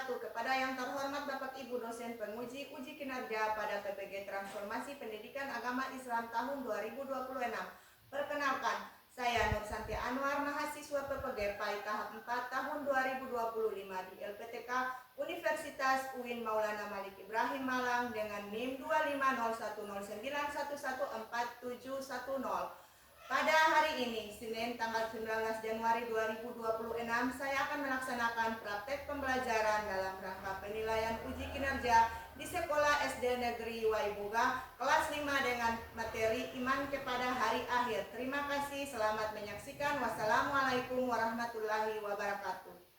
wabarakatuh. Kepada yang terhormat Bapak Ibu dosen penguji uji kinerja pada PPG Transformasi Pendidikan Agama Islam tahun 2026. Perkenalkan, saya Nur Santi Anwar, mahasiswa PPG PAI tahap 4 tahun 2025 di LPTK Universitas UIN Maulana Malik Ibrahim Malang dengan NIM 25010914710. Pada hari ini, Senin tanggal 19 Januari 2026, saya akan melaksanakan praktek pembelajaran dalam rangka penilaian uji kinerja di Sekolah SD Negeri Waibuga, kelas 5 dengan materi iman kepada hari akhir. Terima kasih, selamat menyaksikan. Wassalamualaikum warahmatullahi wabarakatuh.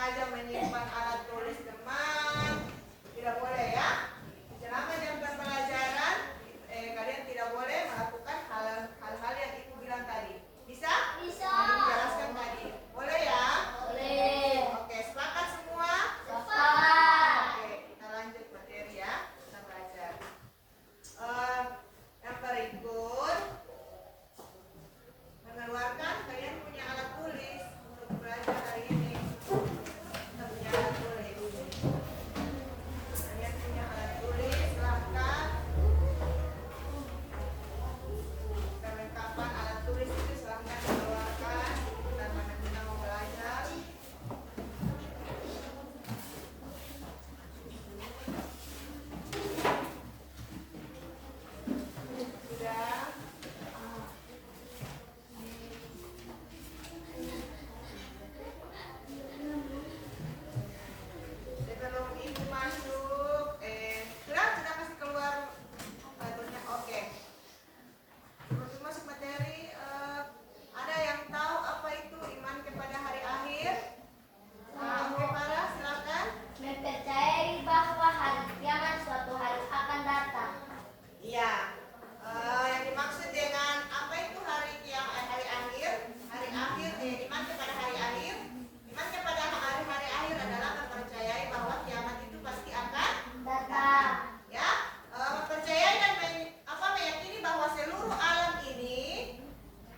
sengaja menyimpan alat tulis teman. Tidak boleh ya. Selama jam pembelajaran kalian tidak boleh melakukan hal-hal yang ibu bilang tadi. Bisa? Bisa. Ibu jelaskan tadi. Boleh ya? Boleh. Oke, sepakat semua? Sepakat. Oke, kita lanjut materi ya. Kita belajar. Yang berikut, mengeluarkan kalian punya alat tulis untuk belajar hari ini. Kita punya alat tulis. Kalian punya alat tulis, silahkan. Kelengkapan alat tulis itu silahkan dikeluarkan. Kita mana-mana mau belajar. Sudah. Sebelum ibu masuk, sudah kasih keluar labelnya. Oke. Sebelum masuk materi, ada yang tahu apa itu iman kepada hari akhir? Oke, Farah, silakan. Mempercayai bahwa hari kiamat suatu hari akan datang. Iya. Yang dimaksud dengan apa itu hari kiamat, hari akhir? Hari akhir, iman kepada hari akhir. Iman kepada hari akhir adalah mempercayai bahwa kiamat itu pasti akan Datang. ya. Mempercayai dan meyakini bahwa seluruh alam ini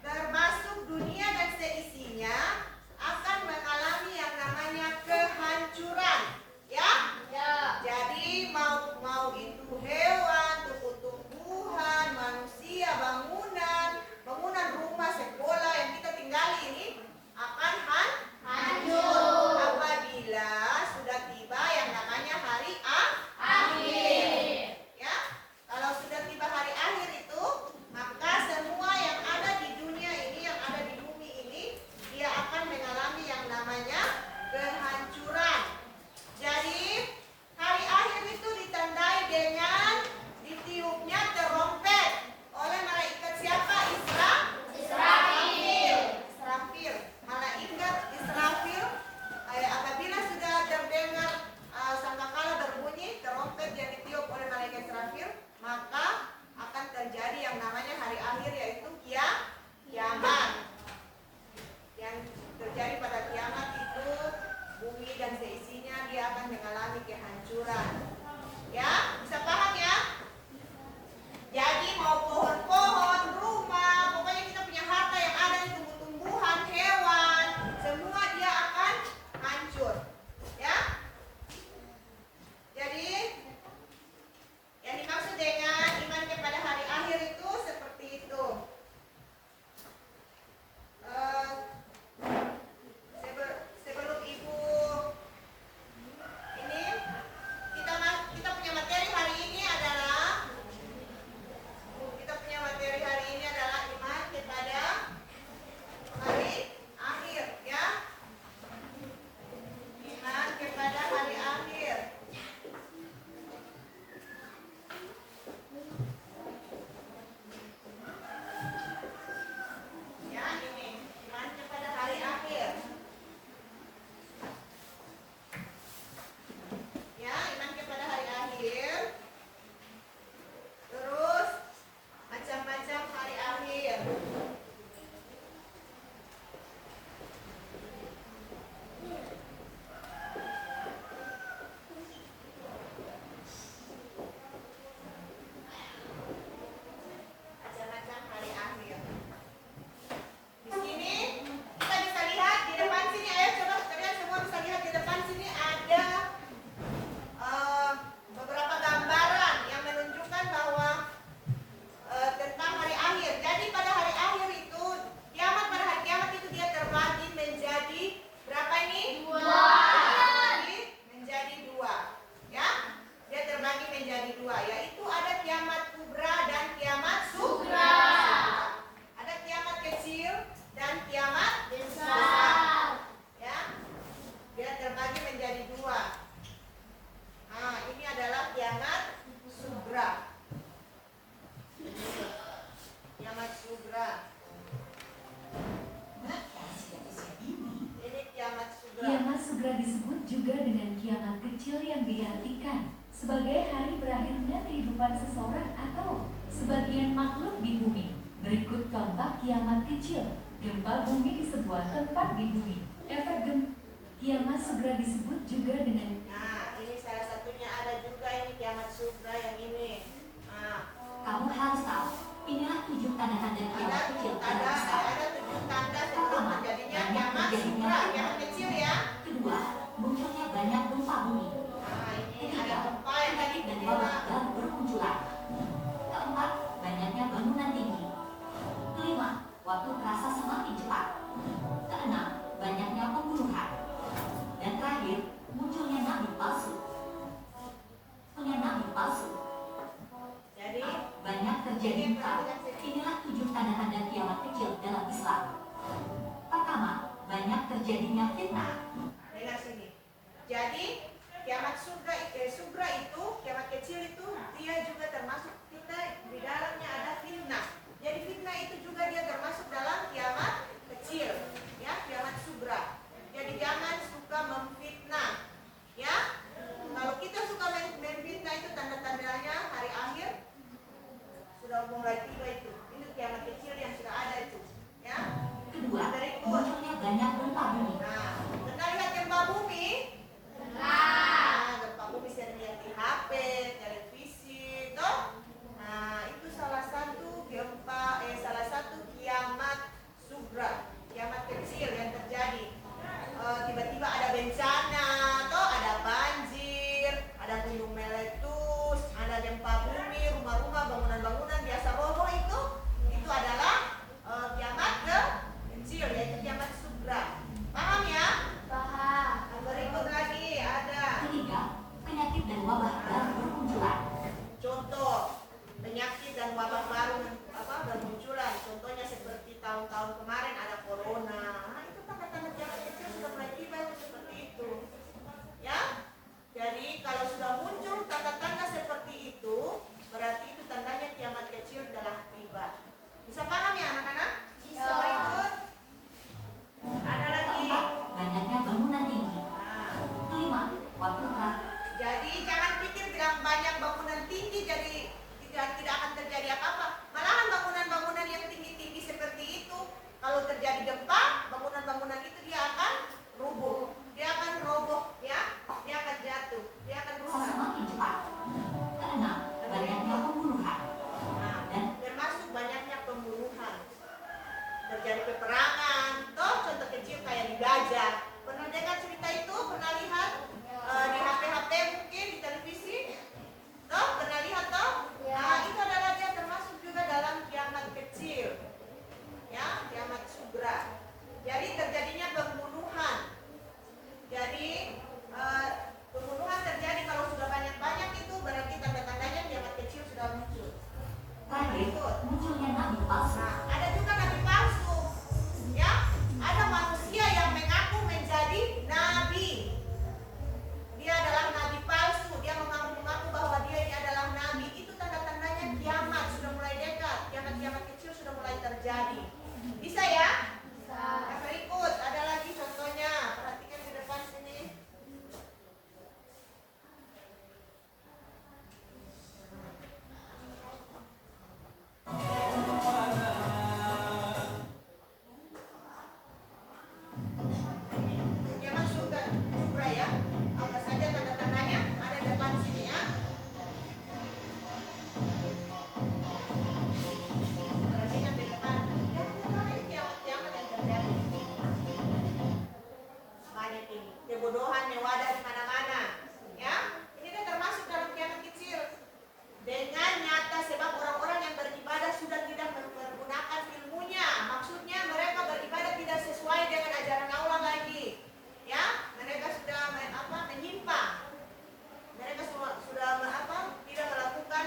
termasuk dunia dan seisinya akan mengalami yang namanya kehancuran. Ya? Ya. Jadi mau itu hewan, tumbuh-tumbuhan, manusia, bangunan rumah, sekolah yang kita tinggali ini akan hancur apabila sudah tiba yang namanya hari akhir. Ya, kalau sudah tiba hari akhir itu, maka semua yang ada di dunia ini, yang ada di bumi ini, dia akan mengalami yang namanya kehancuran. Jadi hari akhir itu ditandai dengan ditiupnya terompet oleh malaikat siapa? Israfil. Malaikat Israfil. Apabila sudah terdengar sangkakala berbunyi terompet yang ditiup oleh malaikat Israfil, maka akan terjadi yang namanya hari akhir, yaitu kiamat. Yang terjadi pada kiamat itu bumi dan seisinya dia akan mengalami kehancuran. Ya, bisa paham ya? Jadi mau pohon-pohon, rumah, pokoknya kita punya harta yang ada di tumbuh-tumbuhan, hewan, semua dia akan hancur. Ya? Jadi yang dimaksud dengan iman kepada hari akhir itu seperti itu. Sebelum ibu ini kita punya materi hari ini adalah iman kepada hari akhir, ya. Iman kepada hari akhir. Ya, ini iman kepada hari akhir. Ya, iman kepada hari akhir. Terus macam-macam hari akhir. Macam-macam hari akhir. Di sini kita bisa lihat di depan sini, ayo coba kalian semua bisa lihat di depan sini ada beberapa gambaran yang menunjukkan bahwa tentang hari akhir. Jadi pada hari akhir itu, pada hari kiamat itu dia terbagi menjadi berapa ini? Terbagi menjadi dua. Ya, dia terbagi menjadi dua, yaitu ada kiamat kubra dan kiamat sugra. Ada kiamat kecil dan kiamat besar. Ya, dia terbagi menjadi disebut juga dengan kiamat kecil yang diartikan sebagai hari berakhirnya kehidupan seseorang atau sebagian makhluk di bumi. Berikut contoh kiamat kecil. Gempa bumi di sebuah tempat di bumi. Efek kiamat segera disebut juga dengan. Nah, ini salah satunya ada juga ini kiamat sugra yang ini. Nah, Kamu harus tahu, inilah 7 tanda-tanda kiamat kecil dalam Islam. ada 7 tanda sebelum terjadinya kiamat sugra, kiamat kecil ya. Kedua, munculnya banyak gempa bumi. Nah, ini ada Ketiga, gempa yang tadi penyakit dan dibilang. wabah baru bermunculan. Keempat, banyaknya bangunan tinggi. Kelima, waktu terasa semakin cepat. Keenam, banyaknya pembunuhan. Dan terakhir, munculnya nabi palsu. Nabi palsu. Jadi Banyak terjadi gempa. Inilah 7 tanda-tanda kiamat kecil dalam Islam. Pertama, banyak terjadinya fitnah. dengar sini. Jadi kiamat sugra itu, kiamat kecil itu dia juga termasuk kita di dalamnya ada fitnah. Jadi fitnah itu juga dia termasuk dalam kiamat kecil, ya kiamat sugra. Jadi jangan suka memfitnah, ya. Kalau kita suka memfitnah itu tanda-tandanya hari akhir sudah mulai tiba itu. Ini kiamat kecil yang sudah ada itu, ya. Kedua, Berikut. munculnya banyak gempa bumi. Nah, pernah lihat gempa bumi? Nah, gempa bumi sering lihat di HP, televisi, toh? Nah, itu salah satu salah satu kiamat sugra, kiamat kecil yang terjadi. Tiba-tiba ada bencana, toh ada banjir, ada gunung meletus, ada gempa bumi, rumah-rumah, bangunan-bangunan biasa roboh itu adalah kiamat kecil, yaitu kiamat sugra. Paham ya? Paham. Nah, berikut lagi ada Ketiga, penyakit dan wabah baru bermunculan. contoh penyakit dan wabah baru bermunculan. Contohnya seperti tahun-tahun kemarin ada corona. Nah, itu tanda-tanda kiamat kecil sudah mulai tiba itu seperti itu. Ya. Jadi kalau sudah muncul tanda-tanda seperti itu, berarti itu tandanya kiamat kecil telah tiba. Bisa paham ya anak-anak? Bisa. Berikut ada lagi. Keempat, banyaknya bangunan tinggi. Nah, Kelima, waktu jadi jangan pikir bilang banyak bangunan tinggi jadi tidak akan terjadi apa-apa. Malahan bangunan-bangunan yang tinggi-tinggi seperti itu, kalau terjadi gempa, bangunan-bangunan itu dia akan rubuh, dia akan roboh, ya, dia akan jatuh, dia akan rusak. semakin cepat. Keenam, banyaknya pembunuhan. Nah, termasuk banyaknya pembunuhan, terjadi peperangan. Toh contoh kecil kayak di Gaza. Pernah dengar cerita itu? Pernah lihat di HP-HP mungkin di televisi? Toh pernah lihat toh? Ya. Nah itu adalah dia termasuk juga dalam kiamat kecil, ya kiamat sugra. Jadi terjadinya pembunuhan. Jadi pembunuhan terjadi kalau sudah banyak-banyak itu berarti tanda-tandanya kiamat kecil sudah muncul. Terakhir, munculnya nabi palsu. Nah, ada juga nabi palsu. Ya, ada manusia yang mengaku menjadi nabi. Dia adalah nabi palsu. Dia mengaku bahwa dia ini adalah nabi. Itu tanda-tandanya kiamat sudah mulai dekat. Kiamat-kiamat kecil sudah mulai terjadi. Bisa ya? Bisa. Yang berikut ada lagi contohnya. Perhatikan di depan sini. Kiamat sugra ya. Apa saja tanda-tandanya ada di depan sini ya. Perhatikan di depan. Ini kiamat-kiamat yang terjadi. Banyak ini. Kebodohan yang wadah di mana-mana. Ya. Ini kan termasuk dalam kiamat kecil. Dengan nyata sebab orang-orang yang beribadah sudah tidak menggunakan ilmunya. Maksudnya mereka beribadah tidak sesuai dengan ajaran Allah lagi. Ya, mereka sudah menyimpang. Mereka sudah tidak melakukan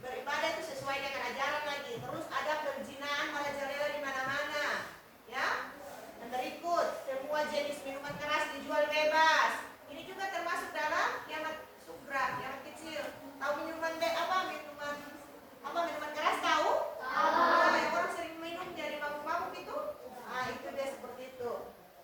beribadah itu sesuai dengan ajaran lagi. Terus ada perzinahan merajalela di mana-mana. Ya. Dan berikut, semua jenis minuman keras dijual bebas. Ini juga termasuk dalam kiamat sugra, kiamat kecil. Tahu minuman minuman keras tahu? Tahu. Nah, yang orang sering minum jadi mabuk-mabuk itu. Nah, itu dia seperti itu.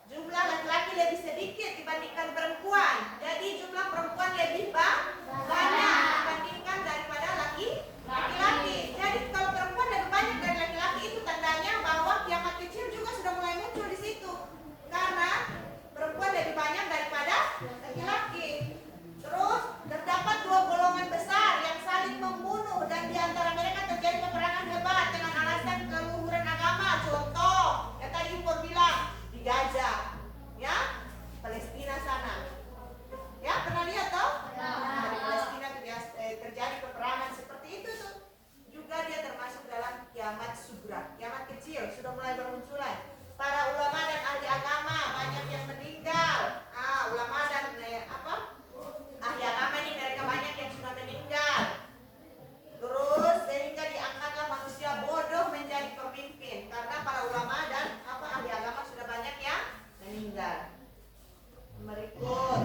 Jumlah laki-laki lebih sedikit dibandingkan perempuan. Jadi jumlah perempuan lebih banyak dibandingkan daripada laki-laki. Jadi kalau perempuan lebih banyak dari laki-laki, itu tandanya bahwa kiamat kecil juga sudah mulai muncul di situ. Karena perempuan lebih banyak daripada laki-laki. Terus terdapat dua golongan besar yang saling membunuh, dan di antara mereka terjadi peperangan hebat dengan alasan keluhuran agama. Contoh yang tadi Impor bilang di Gaza, ya, Palestina sana. Ya, pernah lihat toh? Nah, di Palestina terjadi peperangan seperti itu tuh. Juga dia termasuk dalam kiamat sugra, kiamat kecil sudah mulai bermunculan. Para ulama dan ahli agama banyak yang meninggal. Ulama dan ahli agama ini mereka banyak yang sudah meninggal. Terus sehingga diangkatlah manusia bodoh menjadi pemimpin karena para ulama dan ahli agama sudah banyak yang meninggal. Berikut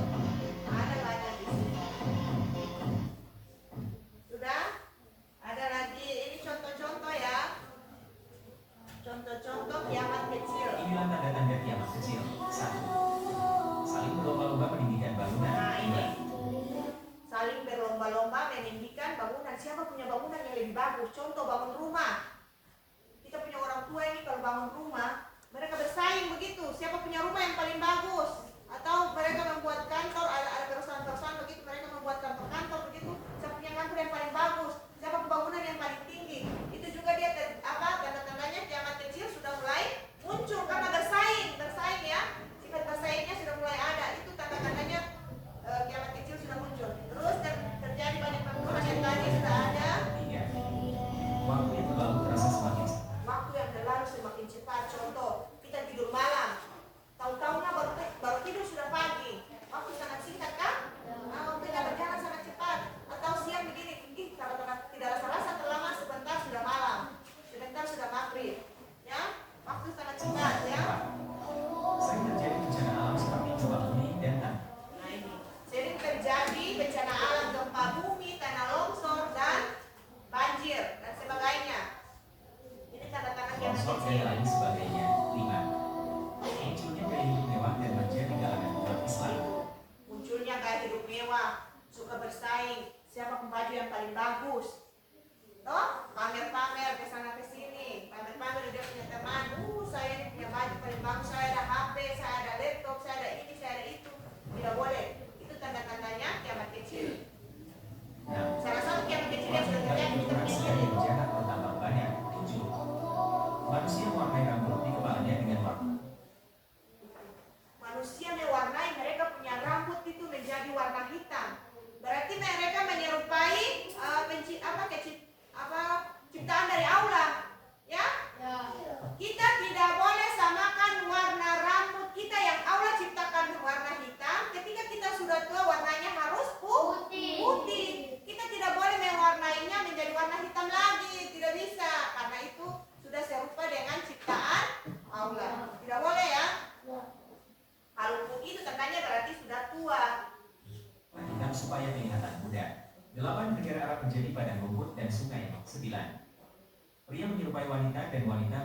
ada banyak di sini. Sudah? Ada lagi, ini contoh-contoh ya. Contoh-contoh kiamat kecil. Inilah tanda-tanda kiamat kecil. 1. Saling berlomba-lomba meninggikan bangunan. Nah ini, saling berlomba-lomba meninggikan bangunan. Siapa punya bangunan yang lebih bagus? Contoh bangun rumah. Kita punya orang tua ini kalau bangun rumah, mereka bersaing begitu. Siapa punya rumah yang paling bagus? Atau mereka membuat kantor, ada perusahaan-perusahaan begitu, mereka membuat kantor-kantor begitu. Siapa punya kantor yang paling bagus? Siapa pembangunan yang paling tinggi? Itu juga dia tanda-tandanya kiamat kecil sudah mulai muncul karena bersaing ya. Sifat bersaingnya sudah mulai ada. Itu tanda-tandanya kiamat kecil sudah muncul. Terus terjadi banyak pembunuhan yang tadi sudah ada. 3. Waktu yang berlalu terasa semakin cepat. Waktu yang berlalu semakin cepat. Contoh, kita tidur malam. Tahu-tahunya baru tidur sudah pagi. Waktu sangat singkat kan? Waktunya berjalan sangat cepat. Atau siang begini, kalau tidak rasa-rasa terlama sebentar sudah malam. Sebentar sudah maghrib. Ya, waktu sangat cepat ya. 4. Sering terjadi bencana alam seperti gempa bumi dan tanah. Nah ini, sering terjadi bencana alam gempa bumi, tanah longsor dan banjir dan sebagainya. Ini tanda-tanda kiamat Longsor dan kecil. lain sebagainya. 5. Munculnya gaya hidup mewah dan manja di kalangan umat Islam. Munculnya gaya hidup mewah, suka bersaing, siapa pembaju yang paling bagus. Toh, pamer-pamer ke sana ke sini, pamer-pamer dia punya teman, saya ini punya baju paling bagus, saya ada HP, saya ada laptop, saya ada ini, saya ada itu. Tidak boleh. Itu tanda-tandanya kiamat kecil. 6. Salah satu kiamat kecil yang sudah Orang terjadi yang kita punya rahasia diri. yang jahat bertambah banyak. 7. Manusia mewarnai rambut di kepalanya dengan warna. Manusia mewarnai, mereka punya rambut itu menjadi warna hitam. Berarti mereka menyerupai ciptaan dari Allah, ya? Kita tidak boleh samakan warna rambut kita yang Allah ciptakan warna hitam. Ketika kita sudah tua, warnanya harus putih. Kita tidak boleh mewarnainya menjadi warna hitam lagi, tidak bisa. Karena itu sudah serupa dengan ciptaan Allah. Tidak boleh ya? Kalau putih itu tandanya berarti sudah tua. Hitam supaya kelihatan muda. 8. Negara Arab menjadi padang rumput dan sungai. 9. Pria menyerupai wanita dan wanita.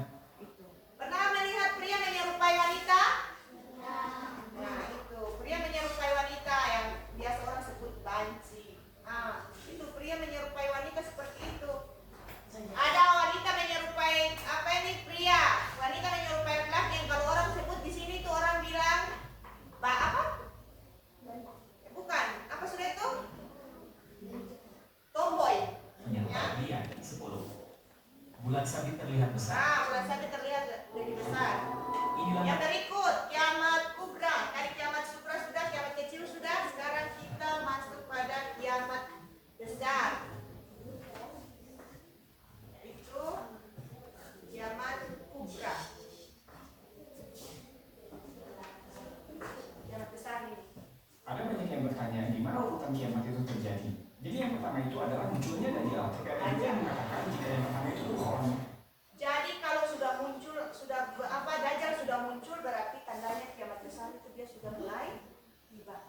Pernah melihat pria menyerupai wanita? Nah itu, pria menyerupai wanita yang biasa orang sebut banci. Itu pria menyerupai wanita seperti itu. Ada wanita menyerupai pria. Wanita menyerupai laki yang kalau orang sebut di sini tuh orang bilang bukan, apa sudah itu? Tomboy. Menyerupai pria. 10. Bulan sabit terlihat besar. Bulan sabit terlihat lebih besar. Inilah Yang berikut, kiamat kubra. Tadi kiamat sugra sudah, kiamat kecil sudah. Sekarang kita masuk pada kiamat besar. Itu kiamat kubra. Kiamat besar ini. Ada banyak yang bertanya di mana urutan kiamat itu terjadi. Jadi yang pertama itu adalah munculnya Dajjal. Ada yang mengatakan jika yang pertama itu pohon. Jadi kalau sudah muncul, Dajjal sudah muncul, berarti tandanya kiamat besar itu dia sudah mulai tiba.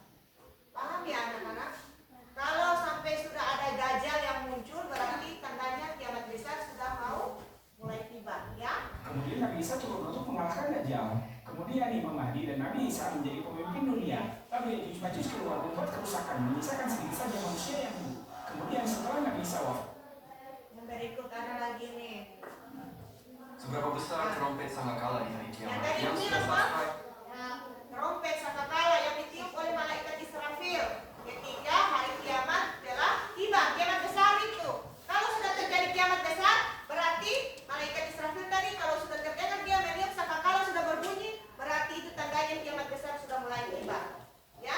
Paham ya anak-anak? Kalau sampai sudah ada Dajjal yang muncul, berarti tandanya kiamat besar sudah mau mulai tiba, ya? Kemudian Nabi Isa turun untuk mengalahkan Dajjal. Kemudian dunia nih Imam Mahdi dan Nabi Isa menjadi pemimpin dunia. Lalu Ya'juj Ma'juj keluar membuat kerusakan, menyisakan sedikit saja manusia yang buruk. Kemudian setelah Nabi Isa wafat. Yang berikut ada lagi nih. Seberapa besar trompet sangkakala di hari kiamat Yang tadi yang sudah bilang, Pak. sampai? Trompet sangkakala yang ditiup oleh malaikat Israfil ketika hari kiamat telah tiba, kiamat besar itu. Kalau sudah terjadi kiamat besar, berarti malaikat Israfil tadi kalau sudah terdengar dia meniup sangkakala sudah berbunyi, berarti itu tandanya kiamat besar sudah mulai tiba. Ya?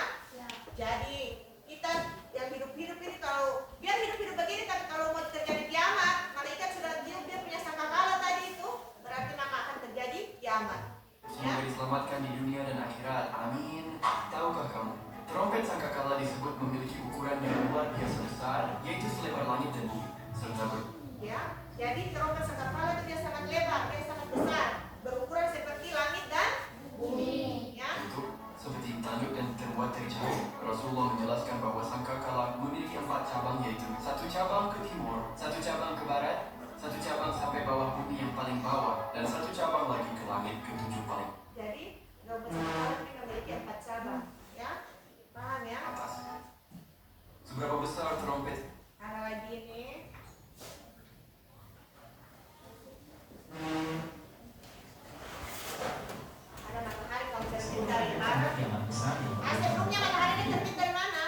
Jadi kita yang hidup-hidup ini kalau biar hidup-hidup begini, tapi kalau mau terjadi kiamat, malaikat sudah tiup dia punya sangkakala tadi itu, berarti maka akan terjadi kiamat. Semoga diselamatkan di dunia dan akhirat. Amin. Tahukah kamu, trompet sangkakala disebut memiliki ukuran yang luar biasa besar, yaitu selebar langit dan bumi, serta Ya, jadi trompet sangkakala itu dia sangat lebar, dia sangat besar, berukuran seperti langit dan bumi. Ya, berbentuk seperti tanduk dan terbuat dari cahaya. Rasulullah menjelaskan bahwa sangkakala memiliki 4 cabang, yaitu 1 cabang ke timur, 1 cabang ke barat, 1 cabang sampai bawah bumi yang paling bawah, dan 1 cabang lagi ke langit ke-7 paling jadi trompet sangkakala ini memiliki 4 cabang. Ya, paham ya? atas. Seberapa besar trompet? Ada lagi ini. Ada matahari kalau terbit dari Tanda barat. kiamat besar yang Sebelumnya matahari ini terbit dari mana?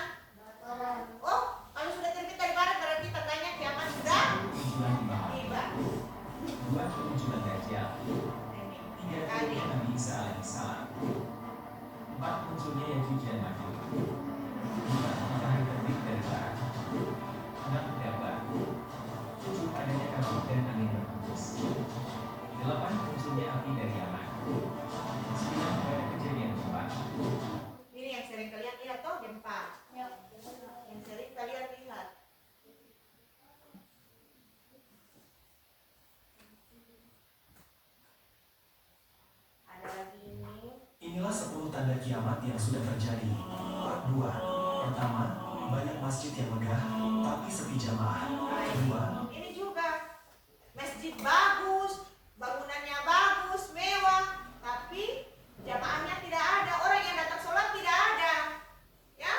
Oh, kalau sudah terbit dari barat berarti tandanya kiamat sudah munculan di bawah. tiba. 2 kemunculan Dajjal. 3 Kali. turunnya Nabi Isa alaihissalam. 4 munculnya Ya'juj dan Ma'juj. 5 matahari terbit dari barat. 6 Dabbar. 7 adanya kabut dan angin berhembus. 8 munculnya api dari Yaman. 9 ada kejadian gempa. Ini yang sering kalian lihat toh gempa. Yang sering kalian lihat. Ada lagi ini. Inilah 10 tanda kiamat yang sudah terjadi. Part 2. Pertama, banyak masjid yang megah, tapi sepi jamaah. Kedua, Ini juga masjid bagus, bangunannya bagus, mewah, tapi jamaahnya tidak ada, orang yang datang sholat tidak ada. Ya,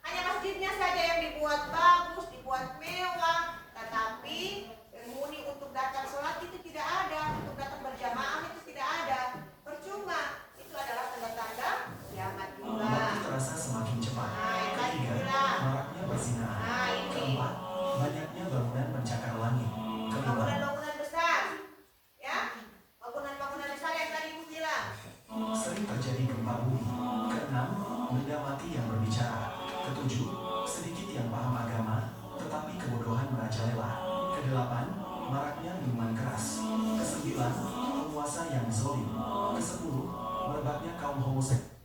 hanya masjidnya saja yang dibuat bagus, dibuat mewah, tetapi penghuni untuk datang sholat itu tidak ada, untuk datang berjamaah itu tidak ada. Percuma, itu adalah tanda-tanda kiamat juga. waktu terasa semakin cepat. Nah, yang tadi Ketiga, bilang. maraknya perzinahan. Nah, ini. Keempat, banyaknya bangunan pencakar langit. Kelima, Bangunan-bangunan besar, ya, bangunan-bangunan besar yang tadi ibu bilang. sering terjadi gempa bumi. Keenam, benda mati yang berbicara. Ketujuh, sedikit yang paham agama, tetapi kebodohan merajalela. Kedelapan, maraknya minuman keras. Kesembilan, penguasa yang zalim. Kesepuluh, merebaknya kaum homoseks.